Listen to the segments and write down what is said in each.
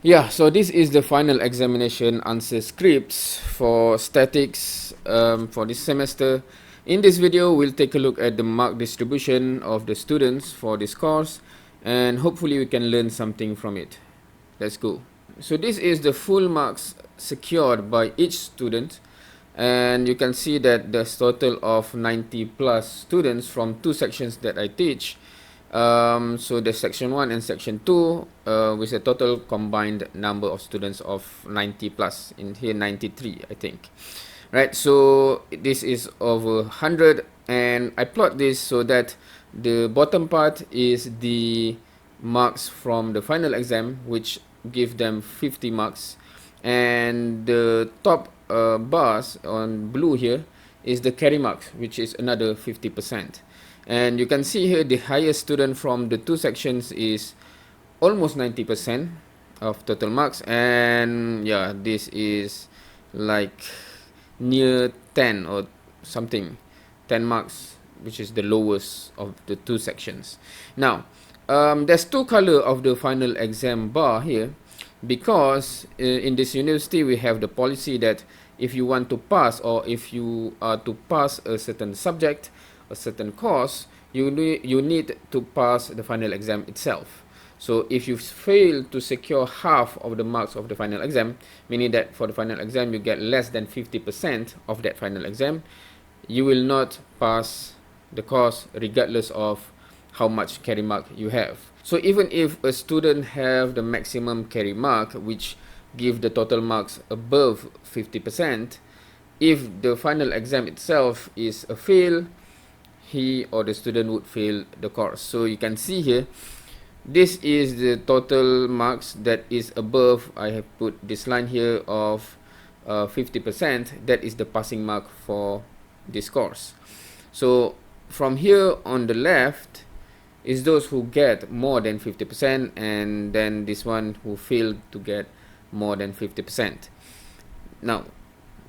Yeah, so this is the final examination answer scripts for statics for this semester. In this video, we'll take a look at the mark distribution of the students for this course, and hopefully we can learn something from it. Let's go. So this is the full marks secured by each student, and you can see that there's total of 90 plus students from two sections that I teach. So the section 1 and section 2 with a total combined number of students of 90 plus, in here 93 I think, right? So this is over 100, and I plot this so that the bottom part is the marks from the final exam, which give them 50 marks, and the top bars on blue here is the carry marks, which is another 50%. And you can see here the highest student from the two sections is almost 90% of total marks, and yeah, this is like near 10 or something, 10 marks, which is the lowest of the two sections. Now, there's two color of the final exam bar here, because in this university we have the policy that if you want to pass, or if you are to pass a certain subject, a certain course, you need to pass the final exam itself. So if you fail to secure half of the marks of the final exam, meaning that for the final exam you get less than 50% of that final exam, you will not pass the course regardless of how much carry mark you have. So even if a student have the maximum carry mark, which give the total marks above 50%, if the final exam itself is a fail, he or the student would fail the course. So you can see here, this is the total marks that is above, I have put this line here of 50%, that is the passing mark for this course. So from here on the left is those who get more than 50%, and then this one who failed to get more than 50%. Now,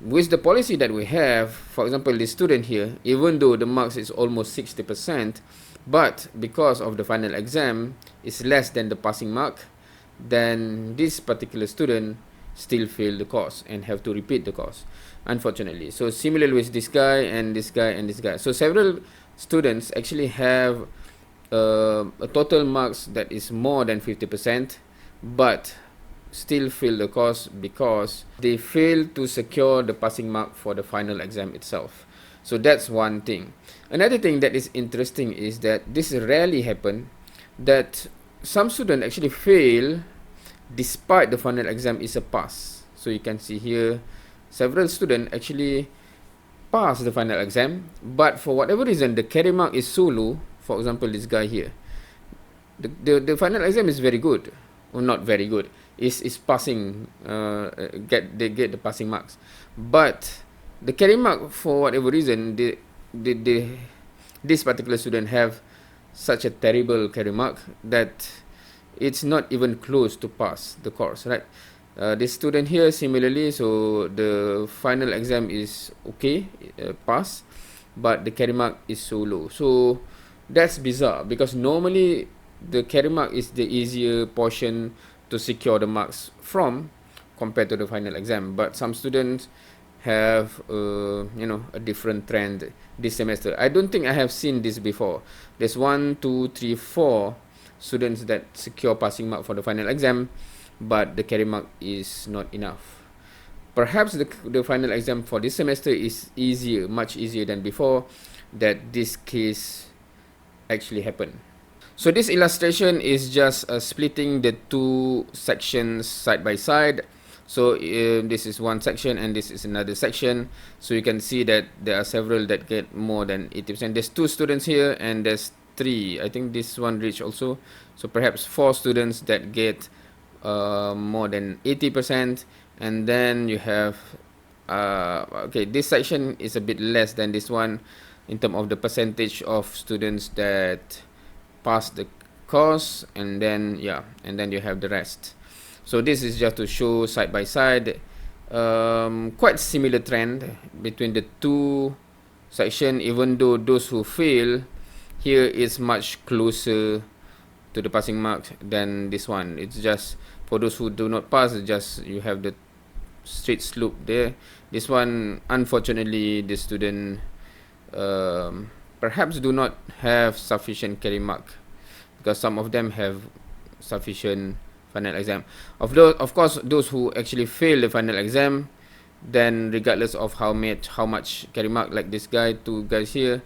with the policy that we have, for example, this student here, even though the marks is almost 60%, but because of the final exam is less than the passing mark, then this particular student still fail the course and have to repeat the course, unfortunately. So similarly with this guy and this guy and this guy. So several students actually have a total marks that is more than 50%, but still fail the course because they fail to secure the passing mark for the final exam itself. So that's one thing. Another thing that is interesting is that this rarely happen, that some students actually fail despite the final exam is a pass. So you can see here several students actually pass the final exam, but for whatever reason the carry mark is so low. For example, this guy here, the final exam is very good, or not very good, is passing, they get the passing marks, but the carry mark, for whatever reason, this particular student have such a terrible carry mark that it's not even close to pass the course, right? This student here similarly, so the final exam is okay, pass, but the carry mark is so low. So that's bizarre, because normally the carry mark is the easier portion to secure the marks from compared to the final exam. But some students have a different trend this semester. I don't think I have seen this before. There's 1, 2, 3, 4 students that secure passing mark for the final exam, but the carry mark is not enough. Perhaps the final exam for this semester is easier, much easier than before, that this case actually happened. So this illustration is just splitting the two sections side by side. So this is one section and this is another section. So you can see that there are several that get more than 80%. There's 2 students here and there's 3. I think this one reached also. So perhaps 4 students that get more than 80%. And then you have, okay, this section is a bit less than this one in terms of the percentage of students that pass the course, and then you have the rest. So this is just to show side by side, quite similar trend between the two section, even though those who fail here is much closer to the passing mark than this one. It's just For those who do not pass, just you have the straight slope there. This one, unfortunately, the student perhaps do not have sufficient carry mark, because some of them have sufficient final exam. Of course, those who actually fail the final exam, then regardless of how much carry mark, like this guy, two guys here,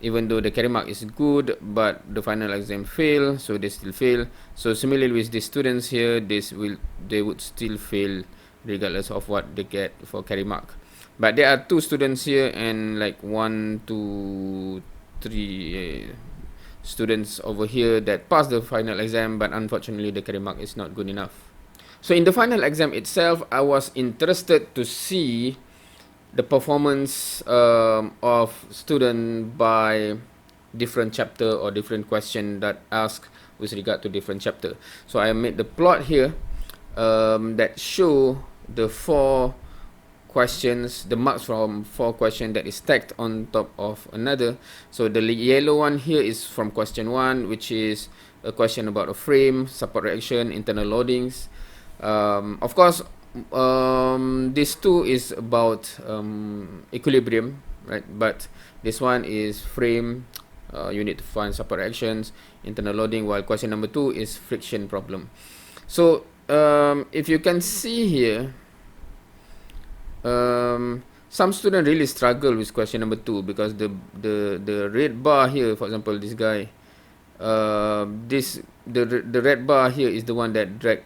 even though the carry mark is good, but the final exam fail, so they still fail. So similarly with the students here, they would still fail regardless of what they get for carry mark. But there are two students here, and like 1, 2, 3 students over here that pass the final exam, but unfortunately the carry mark is not good enough. So in the final exam itself, I was interested to see the performance of student by different chapter or different question that ask with regard to different chapter. So I made the plot here that show the 4 questions, the marks from 4 questions that is stacked on top of another. So the yellow one here is from question 1, which is a question about a frame, support reaction, internal loadings. Of course, this 2 is about equilibrium, right? But this one is frame. You need to find support reactions, internal loading, while question number 2 is friction problem. So if you can see here, some students really struggle with question number 2, because the red bar here, for example, this guy, the red bar here is the one that drag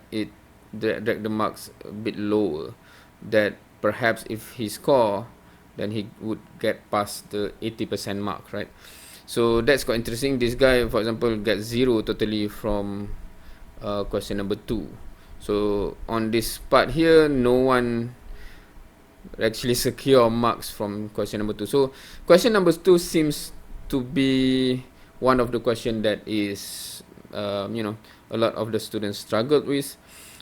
the marks a bit lower, that perhaps if he score, then he would get past the 80% mark, right? So that's quite interesting. This guy, for example, gets 0 totally from question number 2. So on this part here, no one actually secure marks from question number 2. So question number 2 seems to be one of the question that is a lot of the students struggled with.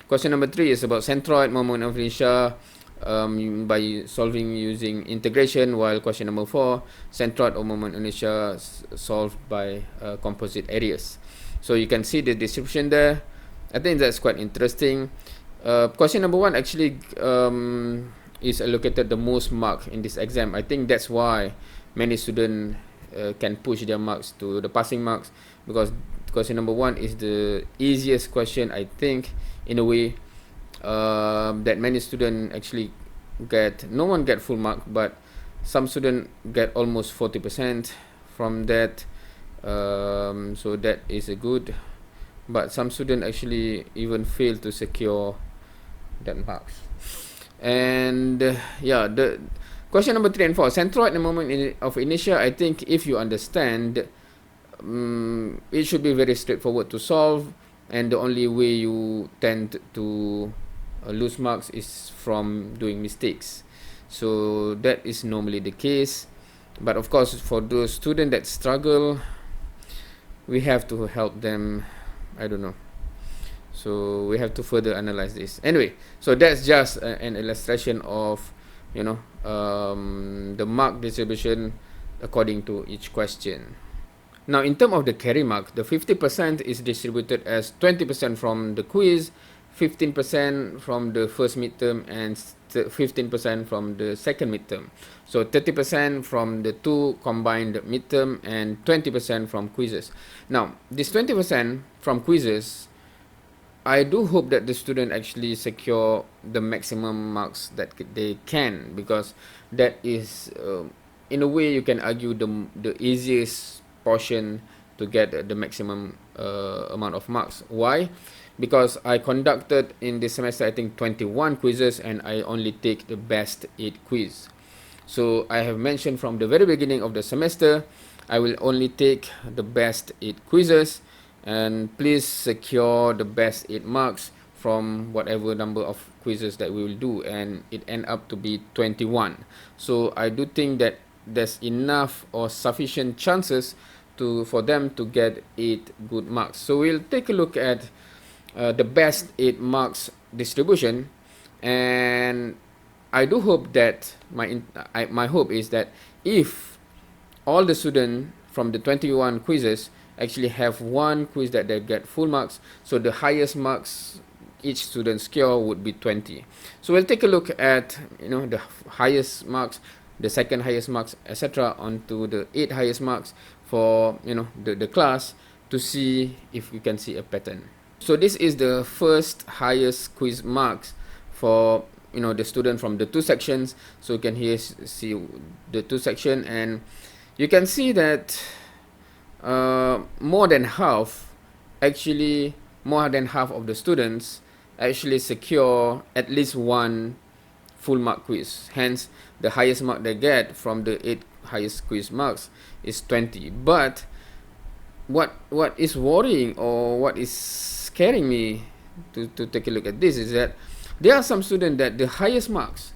Question number 3 is about centroid, moment of inertia, by solving using integration, while question number 4, centroid or moment of inertia solved by composite areas. So you can see the distribution there. I think that's quite interesting. Question number 1 actually is allocated the most mark in this exam. I think that's why many students can push their marks to the passing marks, because question number 1 is the easiest question, I think, in a way, that many students actually get. No one get full mark, but some students get almost 40% from that. So that is a good, but some students actually even fail to secure that marks. And yeah, the question number 3 and 4, centroid and moment of inertia, I think if you understand, it should be very straightforward to solve, and the only way you tend to lose marks is from doing mistakes. So that is normally the case. But of course, for those students that struggle, we have to help them. I don't know. So we have to further analyze this. Anyway, so that's just an illustration of, the mark distribution according to each question. Now, in terms of the carry mark, the 50% is distributed as 20% from the quiz, 15% from the first midterm, and 15% from the second midterm. So 30% from the 2 combined midterm, and 20% from quizzes. Now, this 20% from quizzes, I do hope that the student actually secure the maximum marks that they can, because that is, in a way, you can argue the easiest portion to get the maximum amount of marks. Why? Because I conducted in this semester, I think, 21 quizzes, and I only take the best 8 quiz. So I have mentioned from the very beginning of the semester, I will only take the best 8 quizzes, and please secure the best 8 marks from whatever number of quizzes that we will do, and it end up to be 21. So I do think that there's enough or sufficient chances for them to get 8 good marks. So we'll take a look at the best 8 marks distribution, and I do hope that my hope is that if all the students from the 21 quizzes actually have one quiz that they get full marks, so the highest marks each student score would be 20. So we'll take a look at, you know, the highest marks, the second highest marks, etc., onto the 8 highest marks for, you know, the class, to see if we can see a pattern. So this is the first highest quiz marks for, you know, the student from the 2 sections. So you can here see the 2 section, and you can see that more than half of the students actually secure at least one full mark quiz. Hence, the highest mark they get from the 8 highest quiz marks is 20. But what is worrying, or what is scaring me to take a look at this, is that there are some students that the highest marks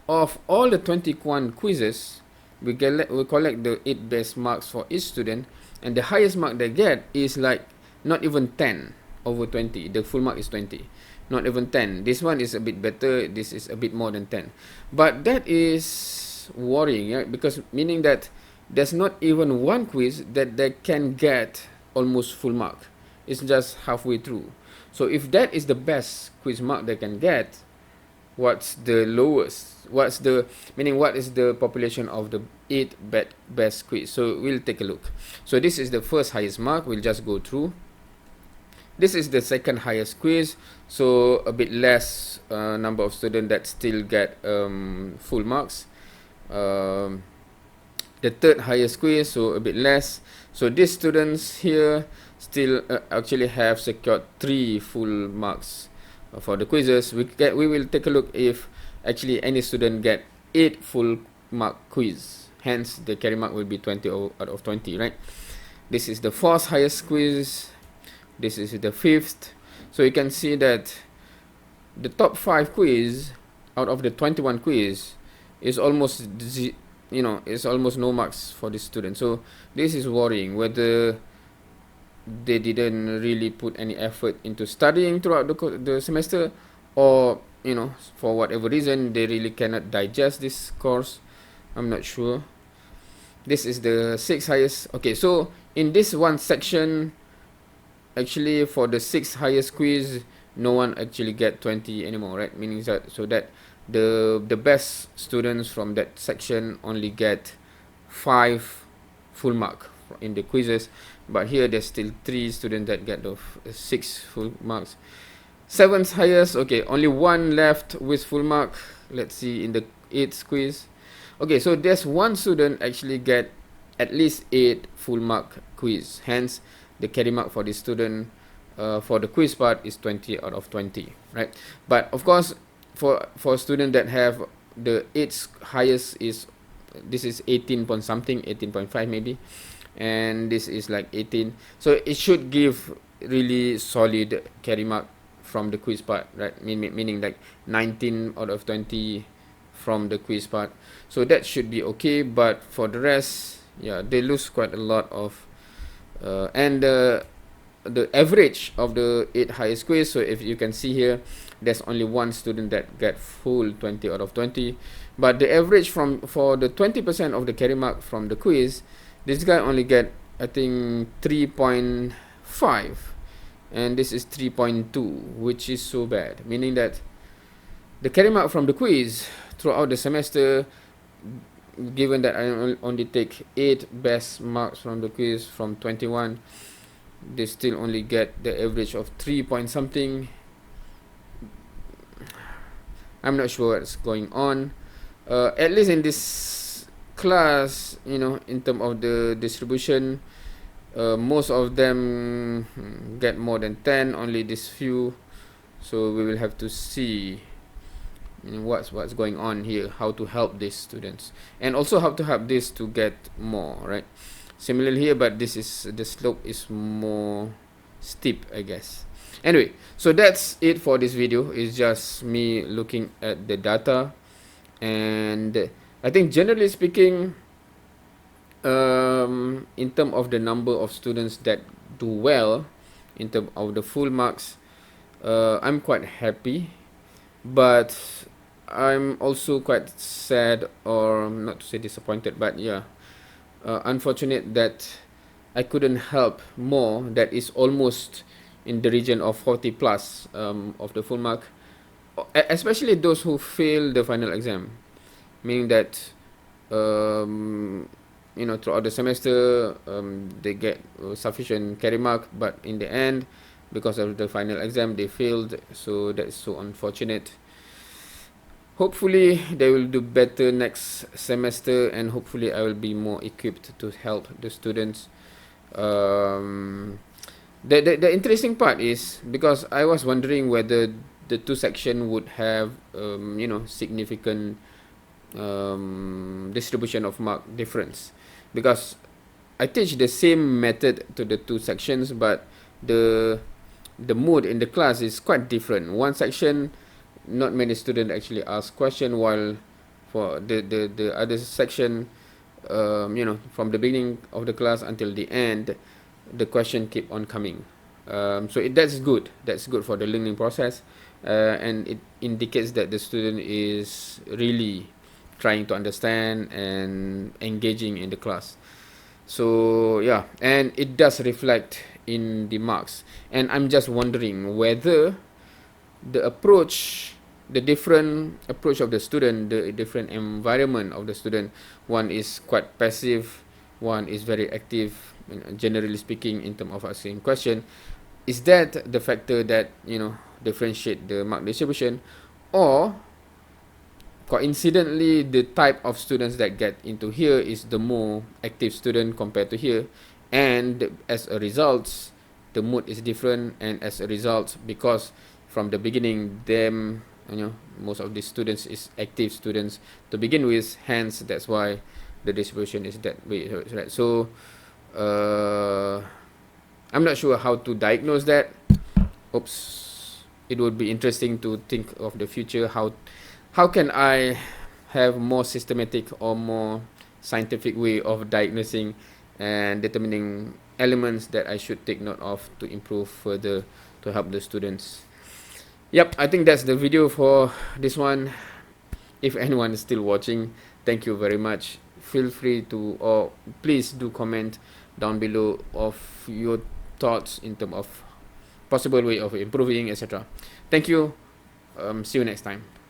of all the 21 quizzes, we collect the 8 best marks for each student, and the highest mark they get is like not even 10 over 20. The full mark is 20, not even 10. This one is a bit better, this is a bit more than 10. But that is worrying, right? Because meaning that there's not even one quiz that they can get almost full mark. It's just halfway through. So if that is the best quiz mark they can get, what's the lowest? What is the population of the 8 best quiz? So we'll take a look. So this is the first highest mark. We'll just go through. This is the second highest quiz, so a bit less number of students that still get full marks. The third highest quiz, so a bit less. So these students here still actually have secured 3 full marks for the quizzes. We will take a look if actually any student get 8 full mark quiz. Hence, the carry mark will be 20 out of 20, right? This is the fourth highest quiz. This is the fifth. So you can see that the top 5 quiz out of the 21 quiz is almost, you know, it's almost no marks for the student. So this is worrying, whether they didn't really put any effort into studying throughout the semester, or, you know, for whatever reason they really cannot digest this course. I'm not sure. This is the 6th highest. Okay, so in this one section, actually for the 6th highest quiz, no one actually get 20 anymore, right? Meaning that, so that the best students from that section only get 5 full mark in the quizzes, but here there's still 3 students that get the 6 full marks. 7th highest, okay, only 1 left with full mark. Let's see in the 8th quiz. Okay, so there's 1 student actually get at least 8 full mark quiz. Hence, the carry mark for this student for the quiz part is 20 out of 20, right? But of course, for a student that have the 8th highest is, this is 18 point something, 18.5 maybe, and this is like 18. So it should give really solid carry mark from the quiz part, right? Meaning like 19 out of 20 from the quiz part. So that should be okay, but for the rest, yeah, they lose quite a lot of and the average of the 8 highest quiz. So if you can see here, there's only 1 student that get full 20 out of 20, but the average for the 20% of the carry mark from the quiz, this guy only get, I think, 3.5, and this is 3.2, which is so bad. Meaning that the carry mark from the quiz throughout the semester, given that I only take 8 best marks from the quiz from 21, they still only get the average of 3 point something. I'm not sure what's going on. At least in this class, you know, in terms of the distribution, most of them get more than 10, only this few. So we will have to see what's going on here, how to help these students, and also how to help this to get more, right? Similarly here, but this is, the slope is more steep, I guess. Anyway, so that's it for this video. It's just me looking at the data, and I think generally speaking, in terms of the number of students that do well in terms of the full marks, I'm quite happy, but I'm also quite sad, or not to say disappointed, but yeah, unfortunate that I couldn't help more. That is almost, in the region of 40 plus of the full mark, especially those who fail the final exam, meaning that you know, throughout the semester they get sufficient carry mark, but in the end, because of the final exam, they failed. So that's so unfortunate. Hopefully they will do better next semester, and hopefully I will be more equipped to help the students. The interesting part is, because I was wondering whether the two section would have you know, significant distribution of mark difference, because I teach the same method to the two sections, but the mood in the class is quite different. One section, not many students actually ask question, while for the other section, you know, from the beginning of the class until the end, the question keep on coming. So that's good. That's good for the learning process, and it indicates that the student is really trying to understand and engaging in the class. So yeah, and it does reflect in the marks. And I'm just wondering whether the approach, the different approach of the student, the different environment of the student, one is quite passive, one is very active, generally speaking, in terms of asking question. Is that the factor that, you know, differentiate the mark distribution? Or coincidentally, the type of students that get into here is the more active student compared to here, and as a result, the mood is different, and as a result, because from the beginning, them, you know, most of these students is active students to begin with, hence that's why the distribution is that way, right? So I'm not sure how to diagnose that. Oops, it would be interesting to think of the future, how can I have more systematic or more scientific way of diagnosing and determining elements that I should take note of to improve further to help the students. Yep, I think that's the video for this one. If anyone is still watching, thank you very much. Feel free to, or please do comment down below of your thoughts in terms of possible way of improving, etc. Thank you. See you next time.